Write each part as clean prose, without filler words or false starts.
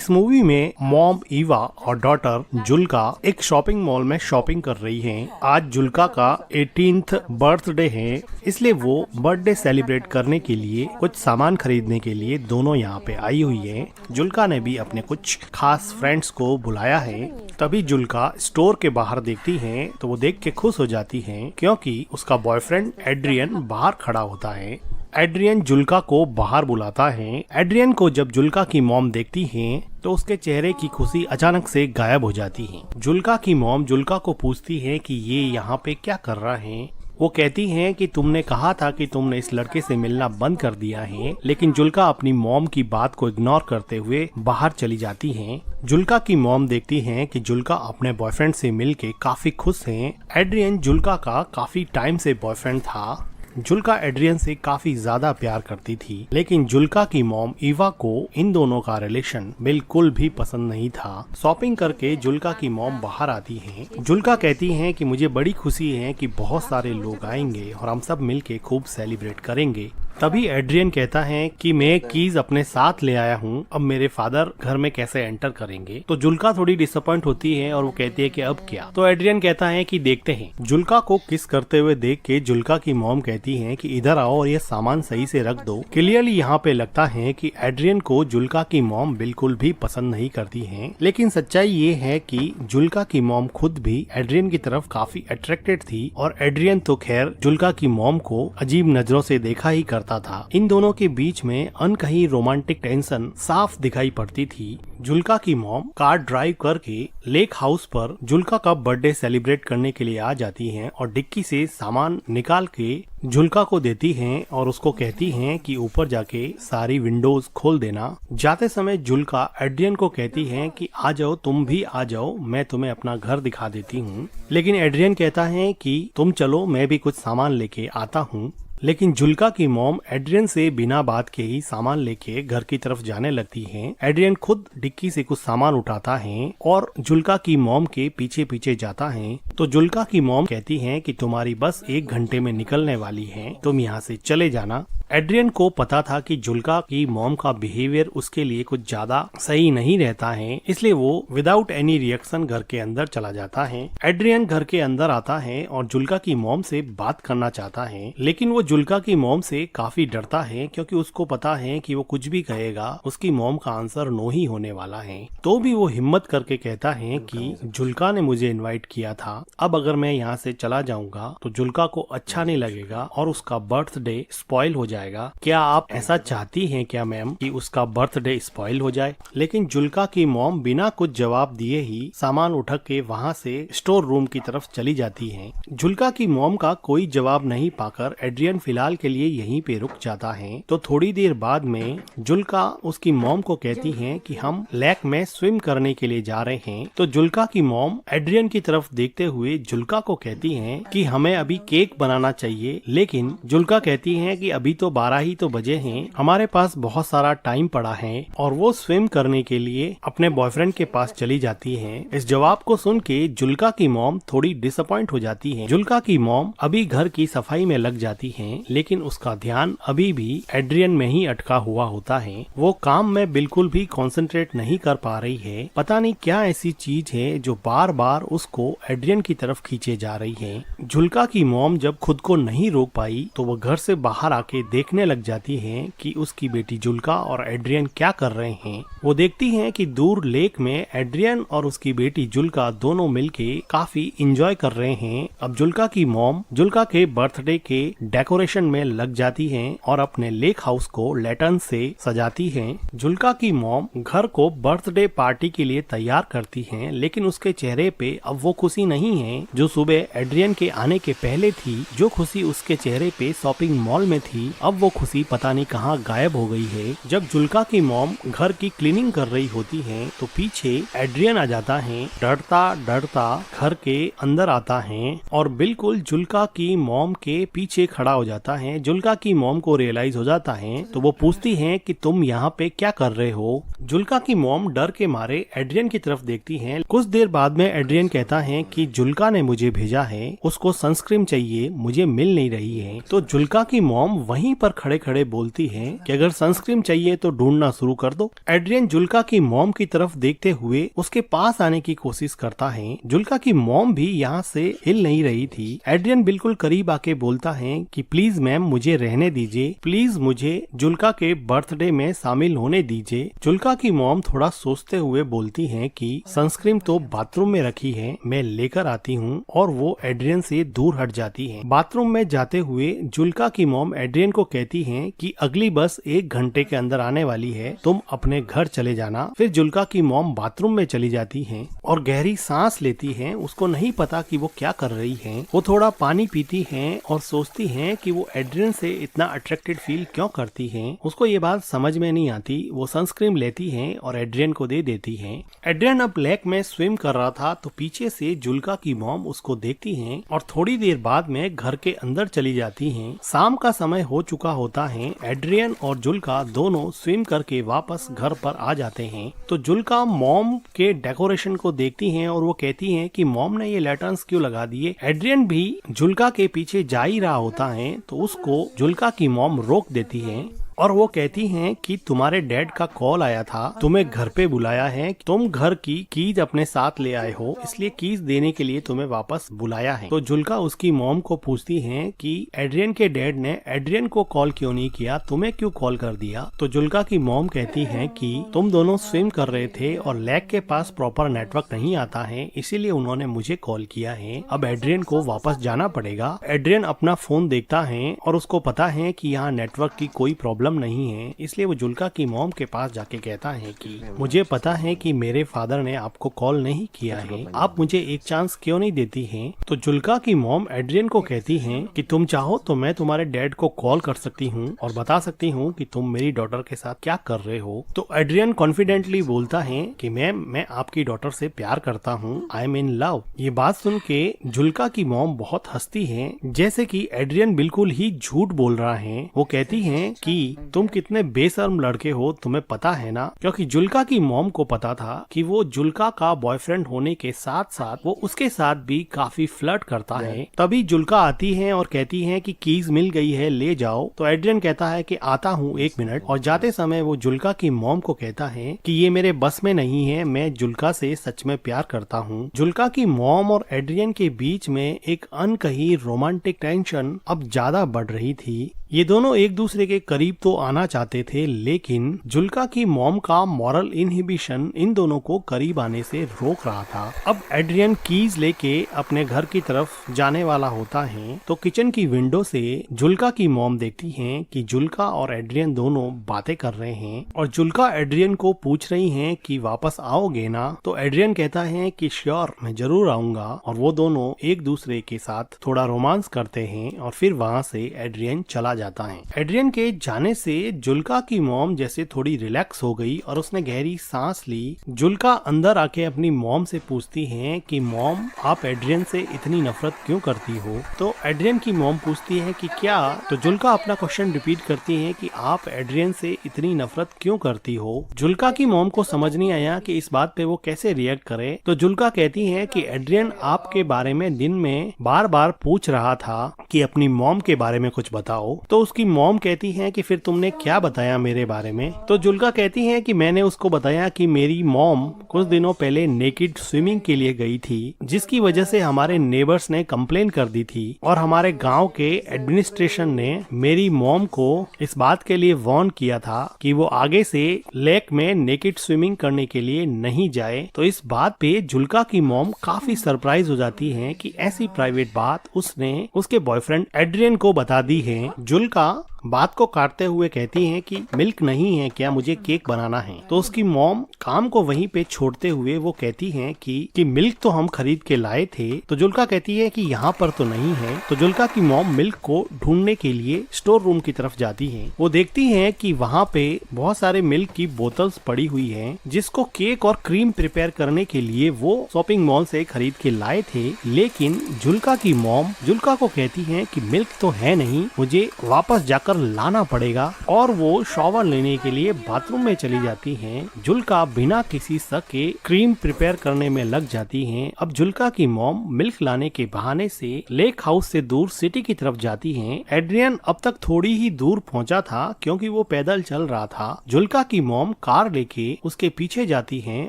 इस मूवी में मॉम ईवा और डॉटर जुल्का एक शॉपिंग मॉल में शॉपिंग कर रही हैं। आज जुल्का का 18th बर्थडे है, इसलिए वो बर्थडे सेलिब्रेट करने के लिए कुछ सामान खरीदने के लिए दोनों यहाँ पे आई हुई हैं। जुल्का ने भी अपने कुछ खास फ्रेंड्स को बुलाया है। तभी जुल्का स्टोर के बाहर देखती है तो वो देख के खुश हो जाती है क्योंकि उसका बॉयफ्रेंड एड्रियन बाहर खड़ा होता है। एड्रियन जुल्का को बाहर बुलाता है। एड्रियन को जब जुल्का की मॉम देखती है तो उसके चेहरे की खुशी अचानक से गायब हो जाती है। जुल्का की मॉम जुल्का को पूछती है कि ये यहाँ पे क्या कर रहा है। वो कहती हैं कि तुमने कहा था कि तुमने इस लड़के से मिलना बंद कर दिया है, लेकिन जुल्का अपनी मॉम की बात को इग्नोर करते हुए बाहर चली जाती हैं। जुल्का की मॉम देखती हैं कि जुल्का अपने बॉयफ्रेंड से मिलके काफी खुश हैं। एड्रियन जुल्का का काफी टाइम से बॉयफ्रेंड था। जुल्का एड्रियन से काफी ज्यादा प्यार करती थी, लेकिन जुल्का की मॉम ईवा को इन दोनों का रिलेशन बिल्कुल भी पसंद नहीं था। शॉपिंग करके जुल्का की मॉम बाहर आती हैं। जुल्का कहती हैं कि मुझे बड़ी खुशी है कि बहुत सारे लोग आएंगे और हम सब मिलके खूब सेलिब्रेट करेंगे। तभी एड्रियन कहता है कि मैं कीज अपने साथ ले आया हूँ, अब मेरे फादर घर में कैसे एंटर करेंगे। तो जुल्का थोड़ी डिसअपॉइंट होती है और वो कहती है कि अब क्या। तो एड्रियन कहता है कि देखते हैं। जुल्का को किस करते हुए देख के जुल्का की मॉम कहती है कि इधर आओ और ये सामान सही से रख दो। क्लियरली यहाँ पे लगता है कि एड्रियन को जुल्का की मॉम बिल्कुल भी पसंद नहीं करती है, लेकिन सच्चाई ये है कि जुल्का की मॉम खुद भी एड्रियन की तरफ काफी अट्रैक्टेड थी और एड्रियन तो खैर जुल्का की मॉम को अजीब नजरों से देखा ही करता था। इन दोनों के बीच में अनकही रोमांटिक टेंशन साफ दिखाई पड़ती थी। जुल्का की मॉम कार ड्राइव करके लेक हाउस पर जुल्का का बर्थडे सेलिब्रेट करने के लिए आ जाती हैं और डिक्की से सामान निकाल के जुल्का को देती हैं और उसको कहती हैं कि ऊपर जाके सारी विंडोज खोल देना। जाते समय जुल्का एड्रियन को कहती है कि आ जाओ, तुम भी आ जाओ, मैं तुम्हें अपना घर दिखा देती हूँ। लेकिन एड्रियन कहता है कि तुम चलो, मैं भी कुछ सामान लेके आता हूँ। लेकिन जुल्का की मॉम एड्रियन से बिना बात के ही सामान लेके घर की तरफ जाने लगती हैं। एड्रियन खुद डिक्की से कुछ सामान उठाता है और जुल्का की मॉम के पीछे पीछे जाता है। तो जुल्का की मॉम कहती है कि तुम्हारी बस 1 घंटे में निकलने वाली है, तुम यहाँ से चले जाना। एड्रियन को पता था कि जुल्का की मॉम का बिहेवियर उसके लिए कुछ ज्यादा सही नहीं रहता है, इसलिए वो विदाउट एनी रिएक्शन घर के अंदर चला जाता है। एड्रियन घर के अंदर आता है और जुल्का की मॉम से बात करना चाहता है, लेकिन वो जुल्का की मॉम से काफी डरता है क्योंकि उसको पता है कि वो कुछ भी कहेगा उसकी मॉम का आंसर नो ही होने वाला है। तो भी वो हिम्मत करके कहता है कि जुल्का ने मुझे इनवाइट किया था, अब अगर मैं यहाँ से चला जाऊंगा तो जुल्का को अच्छा नहीं लगेगा और उसका बर्थडे स्पॉइल हो जाएगा। क्या आप ऐसा चाहती हैं क्या मैम कि उसका बर्थडे स्पॉइल हो जाए? लेकिन जुल्का की मॉम बिना कुछ जवाब दिए ही सामान उठा के वहाँ से स्टोर रूम की तरफ चली जाती हैं। जुल्का की मॉम का कोई जवाब नहीं पाकर एड्रियन फिलहाल के लिए यहीं पे रुक जाता है। तो थोड़ी देर बाद में जुल्का उसकी मॉम को कहती है कि हम लेक में स्विम करने के लिए जा रहे हैं। तो जुल्का की मॉम एड्रियन की तरफ देखते हुए जुल्का को कहती है कि हमें अभी केक बनाना चाहिए, लेकिन जुल्का कहती है कि अभी तो 12 ही तो बजे हैं, हमारे पास बहुत सारा टाइम पड़ा है और वो स्विम करने के लिए अपने बॉयफ्रेंड के पास चली जाती है। इस जवाब को सुन के जुल्का की मॉम थोड़ी डिसअपॉइंट हो जाती है। जुल्का की मॉम अभी घर की सफाई में लग जाती है, लेकिन उसका ध्यान अभी भी एड्रियन में ही अटका हुआ होता है। वो काम में बिल्कुल भी कंसंट्रेट नहीं कर पा रही है। पता नहीं क्या ऐसी चीज है जो बार बार उसको एड्रियन की तरफ खींचे जा रही है। जुल्का की मॉम जब खुद को नहीं रोक पाई तो वो घर से बाहर आके देखने लग जाती हैं कि उसकी बेटी जुल्का और एड्रियन क्या कर रहे हैं। वो देखती हैं कि दूर लेक में एड्रियन और उसकी बेटी जुल्का दोनों मिलके काफी इंजॉय कर रहे हैं। अब जुल्का की मॉम जुल्का के बर्थडे के डेकोरेशन में लग जाती हैं और अपने लेक हाउस को लैटर्न से सजाती हैं। जुल्का की मॉम घर को बर्थडे पार्टी के लिए तैयार करती हैं, लेकिन उसके चेहरे पे अब वो खुशी नहीं है जो सुबह एड्रियन के आने के पहले थी। जो खुशी उसके चेहरे पे शॉपिंग मॉल में थी, अब वो खुशी पता नहीं कहाँ गायब हो गई है। जब जुल्का की मॉम घर की क्लीनिंग कर रही होती है तो पीछे एड्रियन आ जाता है। डरता डरता घर के अंदर आता है और बिल्कुल जुल्का की मॉम के पीछे खड़ा हो जाता है। जुल्का की मॉम को रियलाइज हो जाता है तो वो पूछती है कि तुम यहाँ पे क्या कर रहे हो। जुल्का की मॉम डर के मारे एड्रियन की तरफ देखती है। कुछ देर बाद में एड्रियन कहता है कि जुल्का ने मुझे भेजा है, उसको सनस्क्रीन चाहिए, मुझे मिल नहीं रही है। तो जुल्का की मॉम वहीं पर खड़े खड़े बोलती है कि अगर सनस्क्रीन चाहिए तो ढूंढना शुरू कर दो। एड्रियन जुल्का की मॉम की तरफ देखते हुए उसके पास आने की कोशिश करता है। जुल्का की मॉम भी यहाँ से हिल नहीं रही थी। एड्रियन बिल्कुल करीब आके बोलता है कि प्लीज मैम मुझे रहने दीजिए, प्लीज मुझे जुल्का के बर्थडे में शामिल होने दीजिए। जुल्का की मॉम थोड़ा सोचते हुए बोलती है कि सनस्क्रीन तो बाथरूम में रखी है, मैं लेकर आती हूँ, और वो एड्रियन से दूर हट जाती है। बाथरूम में जाते हुए जुल्का की मॉम एड्रियन को कहती है कि अगली बस 1 घंटे के अंदर आने वाली है, तुम अपने घर चले जाना। फिर जुल्का की मॉम बाथरूम में चली जाती है और गहरी सांस लेती है। उसको नहीं पता कि वो क्या कर रही है। वो थोड़ा पानी पीती है और सोचती है कि वो एड्रियन से इतना अट्रैक्टेड फील क्यों करती है। उसको ये बात समझ में नहीं आती। वो सनस्क्रीन लेती है और एड्रियन को दे देती है। एड्रियन अब लेक में स्विम कर रहा था तो पीछे से जुल्का की मॉम उसको देखती है और थोड़ी देर बाद में घर के अंदर चली जाती हैं। शाम का समय हो चुका होता है। एड्रियन और जुल्का दोनों स्विम करके वापस घर पर आ जाते हैं। तो जुल्का मॉम के डेकोरेशन को देखती है और वो कहती है कि मॉम ने ये लैटर्न्स क्यों लगा दिए। एड्रियन भी जुल्का के पीछे जा ही रहा होता है तो उसको जुल्का की मॉम रोक देती है और वो कहती हैं कि तुम्हारे डैड का कॉल आया था, तुम्हें घर पे बुलाया है, तुम घर की कीज अपने साथ ले आए हो, इसलिए कीज देने के लिए तुम्हें वापस बुलाया है। तो जुल्का उसकी मॉम को पूछती है कि एड्रियन के डैड ने एड्रियन को कॉल क्यों नहीं किया, तुम्हें क्यों कॉल कर दिया। तो जुल्का की मॉम कहती है कि तुम दोनों स्विम कर रहे थे और लेक के पास प्रॉपर नेटवर्क नहीं आता है, इसीलिए उन्होंने मुझे कॉल किया है। अब एड्रियन को वापस जाना पड़ेगा। एड्रियन अपना फोन देखता है और उसको पता है कि यहाँ नेटवर्क की कोई प्रॉब्लम नहीं है, इसलिए वो जुल्का की मॉम के पास जाके कहता है कि मुझे पता है कि मेरे फादर ने आपको कॉल नहीं किया है, आप मुझे एक चांस क्यों नहीं देती हैं। तो जुल्का की मॉम एड्रियन को कहती हैं कि तुम चाहो तो मैं तुम्हारे डैड को कॉल कर सकती हूँ और बता सकती हूँ कि तुम मेरी डॉटर के साथ क्या कर रहे हो। तो एड्रियन कॉन्फिडेंटली बोलता है कि मैम मैं आपकी डॉटर से प्यार करता हूँ, आई एम इन लव। ये बात सुन के जुल्का की मॉम बहुत हंसती है, जैसे कि एड्रियन बिल्कुल ही झूठ बोल रहा है। वो कहती है कि तुम कितने बेशर्म लड़के हो, तुम्हें पता है ना। क्योंकि जुल्का की मॉम को पता था कि वो जुल्का का बॉयफ्रेंड होने के साथ साथ वो उसके साथ भी काफी फ्लर्ट करता है। तभी जुल्का आती है और कहती है कि कीज मिल गई है, ले जाओ। तो एड्रियन कहता है कि आता हूँ 1 मिनट, और जाते समय वो जुल्का की मॉम को कहता है कि ये मेरे बस में नहीं है, मैं जुल्का से सच में प्यार करता हूँ। जुल्का की मॉम और एड्रियन के बीच में एक अनकही रोमांटिक टेंशन अब ज्यादा बढ़ रही थी। ये दोनों एक दूसरे के करीब तो आना चाहते थे, लेकिन जुल्का की मॉम का मॉरल इनहिबिशन इन दोनों को करीब आने से रोक रहा था। अब एड्रियन कीज लेके अपने घर की तरफ जाने वाला होता है तो किचन की विंडो से जुल्का की मॉम देखती हैं कि जुल्का और एड्रियन दोनों बातें कर रहे हैं और जुल्का एड्रियन को पूछ रही हैं कि वापस आओगे ना। तो एड्रियन कहता है कि श्योर, मैं जरूर आऊंगा, और वो दोनों एक दूसरे के साथ थोड़ा रोमांस करते हैं और फिर वहाँ से एड्रियन चला जाता है। एड्रियन के जाने से जुल्का की मॉम जैसे थोड़ी रिलैक्स हो गई और उसने गहरी सांस ली। जुल्का अंदर आके अपनी मॉम से पूछती है कि मॉम, आप एड्रियन से इतनी नफरत क्यों करती हो। तो एड्रियन की मॉम पूछती है कि क्या। तो जुल्का अपना क्वेश्चन रिपीट करती है कि आप एड्रियन से इतनी नफरत क्यों करती हो। जुल्का की मॉम को समझ नहीं आया कि इस बात पे वो कैसे रिएक्ट करे। तो जुल्का कहती है कि एड्रियन आपके बारे में दिन में बार बार पूछ रहा था कि अपनी मॉम के बारे में कुछ बताओ। तो उसकी मॉम कहती है कि फिर तुमने क्या बताया मेरे बारे में। तो जुल्का कहती है कि मैंने उसको बताया कि मेरी मॉम कुछ दिनों पहले नेकेड स्विमिंग के लिए गई थी, जिसकी वजह से हमारे नेबर्स ने कंप्लेन कर दी थी और हमारे गांव के एडमिनिस्ट्रेशन ने मेरी मॉम को इस बात के लिए वार्न किया था कि वो आगे से लेक में नेकेड स्विमिंग करने के लिए नहीं जाए। तो इस बात पे जुल्का की मॉम काफी सरप्राइज हो जाती है कि ऐसी प्राइवेट बात उसने उसके बॉयफ्रेंड एड्रियन को बता दी है। जुल्का बात को काटते हुए कहती हैं कि मिल्क नहीं है क्या, मुझे केक बनाना है। तो उसकी मॉम काम को वहीं पे छोड़ते हुए वो कहती हैं कि मिल्क तो हम खरीद के लाए थे। तो जुल्का कहती है कि यहाँ पर तो नहीं है। तो जुल्का की मॉम मिल्क को ढूंढने के लिए स्टोर रूम की तरफ जाती हैं। वो देखती हैं कि वहाँ पे बहुत सारे मिल्क की बोतल्स पड़ी हुई हैं, जिसको केक और क्रीम प्रिपेयर करने के लिए वो शॉपिंग मॉल से खरीद के लाए थे। लेकिन जुल्का की मॉम जुल्का को कहती हैं कि मिल्क तो है नहीं, मुझे वापस जाकर लाना पड़ेगा। और वो शॉवर लेने के लिए बाथरूम में चली जाती हैं। जुल्का बिना किसी शक के क्रीम प्रिपेयर करने में लग जाती हैं। अब जुल्का की मॉम मिल्क लाने के बहाने से लेक हाउस से दूर सिटी की तरफ जाती हैं। एड्रियन अब तक थोड़ी ही दूर पहुंचा था क्योंकि वो पैदल चल रहा था। जुल्का की मॉम कार लेके उसके पीछे जाती हैं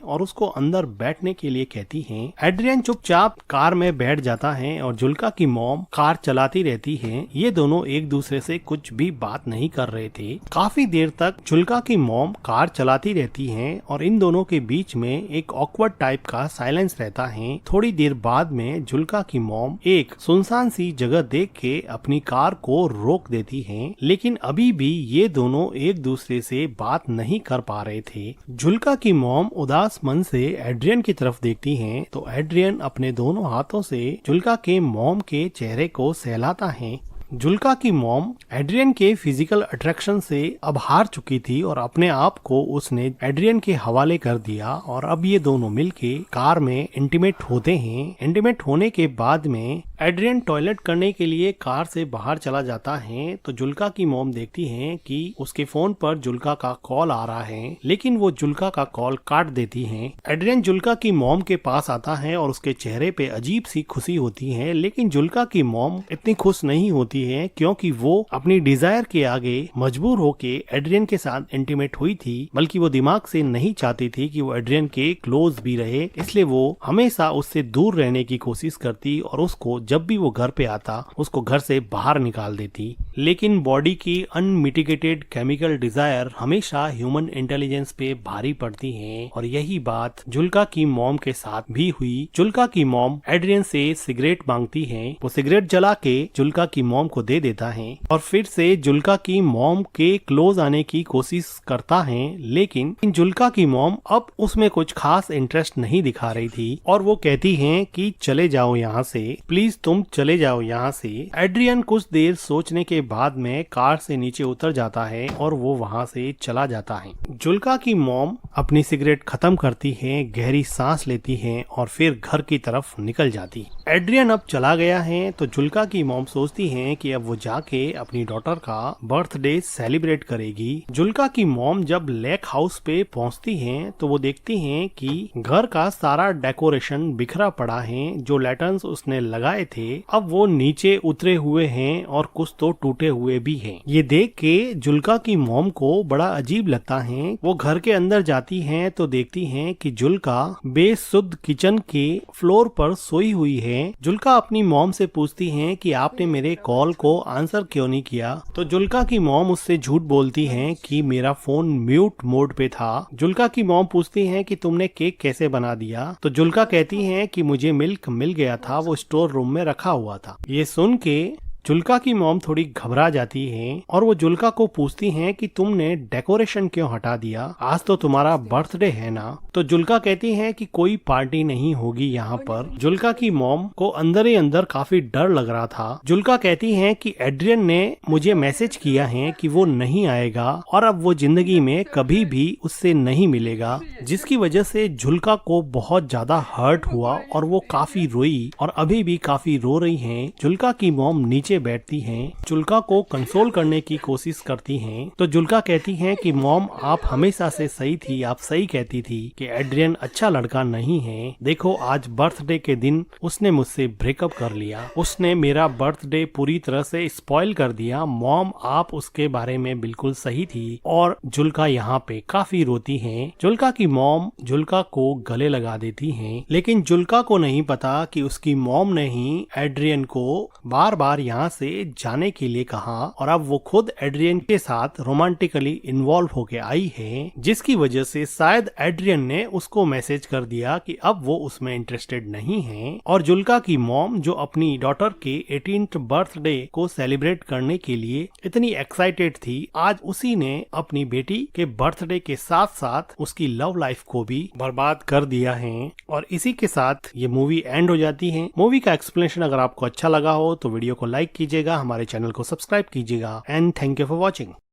और उसको अंदर बैठने के लिए कहती हैं। एड्रियन चुपचाप कार में बैठ जाता है और जुल्का की मॉम कार चलाती रहती है। ये दोनों एक दूसरे से कुछ भी बात नहीं कर रहे थे। काफी देर तक जुल्का की मॉम कार चलाती रहती हैं और इन दोनों के बीच में एक ऑकवर्ड टाइप का साइलेंस रहता है। थोड़ी देर बाद में जुल्का की मॉम एक सुनसान सी जगह देख के अपनी कार को रोक देती हैं। लेकिन अभी भी ये दोनों एक दूसरे से बात नहीं कर पा रहे थे। जुल्का की मॉम उदास मन से एड्रियन की तरफ देखती हैं तो एड्रियन अपने दोनों हाथों से जुल्का के मॉम के चेहरे को सहलाता है। जुल्का की मॉम एड्रियन के फिजिकल अट्रैक्शन से अब हार चुकी थी और अपने आप को उसने एड्रियन के हवाले कर दिया और अब ये दोनों मिलके कार में इंटीमेट होते हैं। इंटीमेट होने के बाद में एड्रियन टॉयलेट करने के लिए कार से बाहर चला जाता है। तो जुल्का की मॉम देखती हैं कि उसके फोन पर जुल्का का कॉल आ रहा है, लेकिन वो जुल्का का कॉल काट देती हैं। एड्रियन जुल्का की मॉम के पास आता है और उसके चेहरे पे अजीब सी खुशी होती है, लेकिन जुल्का की मॉम इतनी खुश नहीं होती है क्योंकि वो अपनी डिजायर के आगे मजबूर होके एड्रियन के साथ इंटीमेट हुई थी, बल्कि वो दिमाग से नहीं चाहती थी कि वो एड्रियन के क्लोज भी रहे। इसलिए वो हमेशा उससे दूर रहने की कोशिश करती और उसको जब भी वो घर पे आता उसको घर से बाहर निकाल देती। लेकिन बॉडी की अनमिटिगेटेड केमिकल डिजायर हमेशा ह्यूमन इंटेलिजेंस पे भारी पड़ती है और यही बात जुल्का की मॉम के साथ भी हुई। जुल्का की मॉम एड्रियन से सिगरेट मांगती है। वो सिगरेट जला के जुल्का की मॉम को दे देता है और फिर से जुल्का की मॉम के क्लोज आने की कोशिश करता है, लेकिन जुल्का की मॉम अब उसमें कुछ खास इंटरेस्ट नहीं दिखा रही थी और वो कहती हैं कि चले जाओ यहाँ से, प्लीज तुम चले जाओ यहाँ से। एड्रियन कुछ देर सोचने के बाद में कार से नीचे उतर जाता है और वो वहाँ से चला जाता है। जुल्का की मॉम अपनी सिगरेट खत्म करती है, गहरी सांस लेती है और फिर घर की तरफ निकल जाती। एड्रियन अब चला गया है तो जुल्का की मॉम सोचती है कि अब वो जाके अपनी डॉटर का बर्थडे सेलिब्रेट करेगी। जुल्का की मॉम जब लेक हाउस पे पहुंचती हैं तो वो देखती हैं कि घर का सारा डेकोरेशन बिखरा पड़ा है। जो लैटर्न्स उसने लगाए थे अब वो नीचे उतरे हुए हैं और कुछ तो टूटे हुए भी हैं। ये देख के जुल्का की मॉम को बड़ा अजीब लगता है। वो घर के अंदर जाती हैं तो देखती हैं कि जुल्का बेसुध किचन के फ्लोर पर सोई हुई है। जुल्का अपनी मॉम से पूछती हैं कि आपने मेरे कॉल को आंसर क्यों नहीं किया। तो जुल्का की मॉम उससे झूठ बोलती हैं कि मेरा फोन म्यूट मोड पे था। जुल्का की मॉम पूछती हैं कि तुमने केक कैसे बना दिया। तो जुल्का कहती हैं कि मुझे मिल्क मिल गया था, वो स्टोर रूम में रखा हुआ था। ये सुन के जुल्का की मॉम थोड़ी घबरा जाती हैं और वो जुल्का को पूछती हैं कि तुमने डेकोरेशन क्यों हटा दिया, आज तो तुम्हारा बर्थडे है ना। तो जुल्का कहती हैं कि कोई पार्टी नहीं होगी यहाँ पर। जुल्का की मॉम को अंदर ही अंदर काफी डर लग रहा था। जुल्का कहती हैं कि एड्रियन ने मुझे मैसेज किया है कि वो नहीं आएगा और अब वो जिंदगी में कभी भी उससे नहीं मिलेगा, जिसकी वजह से जुल्का को बहुत ज्यादा हर्ट हुआ और वो काफी रोई और अभी भी काफी रो रही है। जुल्का की मॉम नीचे बैठती हैं, जुल्का को कंसोल करने की कोशिश करती हैं। तो जुल्का कहती हैं कि मॉम आप हमेशा से सही थी, आप सही कहती थी कि एड्रियन अच्छा लड़का नहीं है। देखो आज बर्थडे के दिन उसने मुझसे ब्रेकअप कर लिया, उसने मेरा बर्थडे पूरी तरह से स्पॉइल कर दिया। मॉम आप उसके बारे में बिल्कुल सही थी। और जुल्का यहाँ पे काफी रोती है। जुल्का की मॉम जुल्का को गले लगा देती है, लेकिन जुल्का को नहीं पता कि उसकी मॉम ने ही एड्रियन को बार बार यहाँ यहाँ से जाने के लिए कहा और अब वो खुद एड्रियन के साथ रोमांटिकली इन्वॉल्व होके आई है, जिसकी वजह से शायद एड्रियन ने उसको मैसेज कर दिया कि अब वो उसमें इंटरेस्टेड नहीं है। और जुल्का की मॉम जो अपनी डॉटर के 18th बर्थडे को सेलिब्रेट करने के लिए इतनी एक्साइटेड थी, आज उसी ने अपनी बेटी के बर्थडे के साथ साथ उसकी लव लाइफ को भी बर्बाद कर दिया है। और इसी के साथ ये मूवी एंड हो जाती है। मूवी का एक्सप्लेनेशन अगर आपको अच्छा लगा हो तो वीडियो को लाइक कीजिएगा, हमारे चैनल को सब्सक्राइब कीजिएगा and thank you for watching.